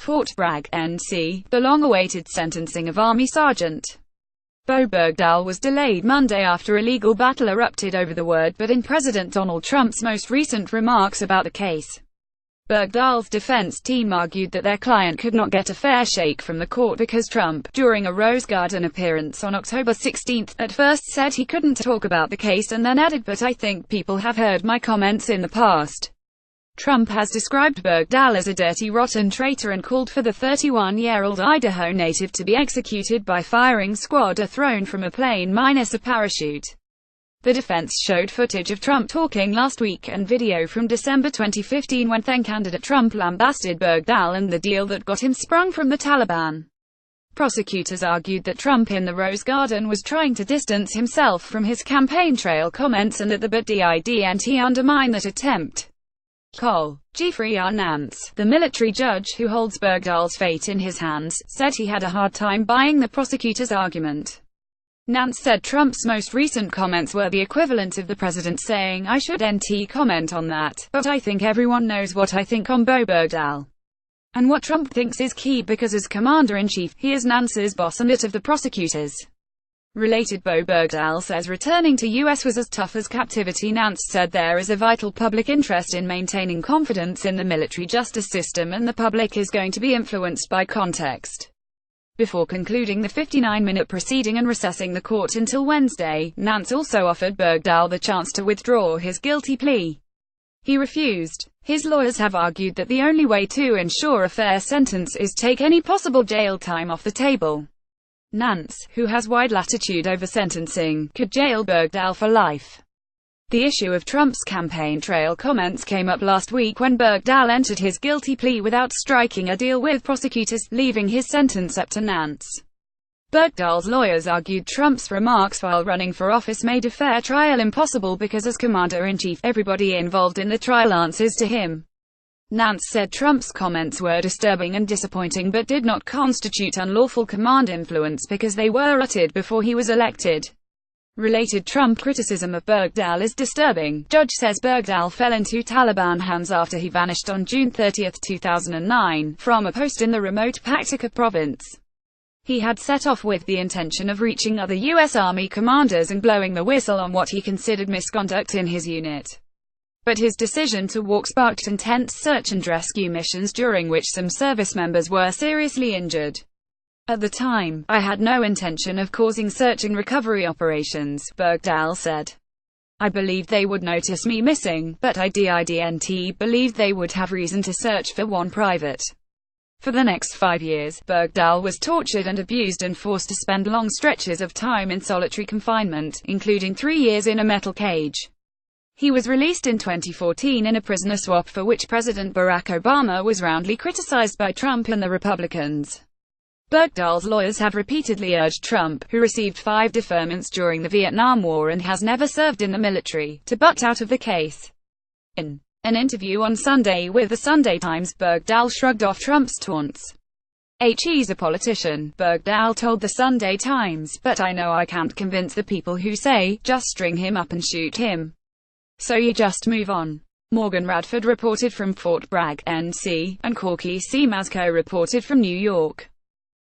Fort Bragg, NC, the long-awaited sentencing of Army Sergeant Bowe Bergdahl was delayed Monday after a legal battle erupted over the word but in President Donald Trump's most recent remarks about the case. Bergdahl's defense team argued that their client could not get a fair shake from the court because Trump, during a Rose Garden appearance on October 16, at first said he couldn't talk about the case and then added, "But I think people have heard my comments in the past." Trump has described Bergdahl as a dirty, rotten traitor and called for the 31-year-old Idaho native to be executed by firing squad or thrown from a plane minus a parachute. The defense showed footage of Trump talking last week and video from December 2015 when then-candidate Trump lambasted Bergdahl and the deal that got him sprung from the Taliban. Prosecutors argued that Trump in the Rose Garden was trying to distance himself from his campaign trail comments and that the bergdahl undermined that attempt. Cole, Jeffrey R. Nance, the military judge who holds Bergdahl's fate in his hands, said he had a hard time buying the prosecutor's argument. Nance said Trump's most recent comments were the equivalent of the president saying, "I shouldn't comment on that, but I think everyone knows what I think on Bowe Bergdahl. And what Trump thinks is key because as commander-in-chief, he is Nance's boss and it of the prosecutors." Related, Bowe Bergdahl says returning to U.S. was as tough as captivity. Nance said there is a vital public interest in maintaining confidence in the military justice system and the public is going to be influenced by context. Before concluding the 59-minute proceeding and recessing the court until Wednesday, Nance also offered Bergdahl the chance to withdraw his guilty plea. He refused. His lawyers have argued that the only way to ensure a fair sentence is take any possible jail time off the table. Nance, who has wide latitude over sentencing, could jail Bergdahl for life. The issue of Trump's campaign trail comments came up last week when Bergdahl entered his guilty plea without striking a deal with prosecutors, leaving his sentence up to Nance. Bergdahl's lawyers argued Trump's remarks while running for office made a fair trial impossible because as commander-in-chief, everybody involved in the trial answers to him. Nance said Trump's comments were disturbing and disappointing but did not constitute unlawful command influence because they were uttered before he was elected. Related, Trump criticism of Bergdahl is disturbing. Judge says Bergdahl fell into Taliban hands after he vanished on June 30, 2009, from a post in the remote Paktika province. He had set off with the intention of reaching other U.S. Army commanders and blowing the whistle on what he considered misconduct in his unit. But his decision to walk sparked intense search and rescue missions during which some service members were seriously injured. At the time, I had no intention of causing search and recovery operations, Bergdahl said. I believed they would notice me missing, but I didn't believe they would have reason to search for one private. For the next 5 years, Bergdahl was tortured and abused and forced to spend long stretches of time in solitary confinement, including 3 years in a metal cage. He was released in 2014 in a prisoner swap for which President Barack Obama was roundly criticized by Trump and the Republicans. Bergdahl's lawyers have repeatedly urged Trump, who received 5 deferments during the Vietnam War and has never served in the military, to butt out of the case. In an interview on Sunday with the Sunday Times, Bergdahl shrugged off Trump's taunts. He's a politician, Bergdahl told the Sunday Times, but I know I can't convince the people who say, just string him up and shoot him. So you just move on. Morgan Radford reported from Fort Bragg, NC, and Corky C. Mazco reported from New York.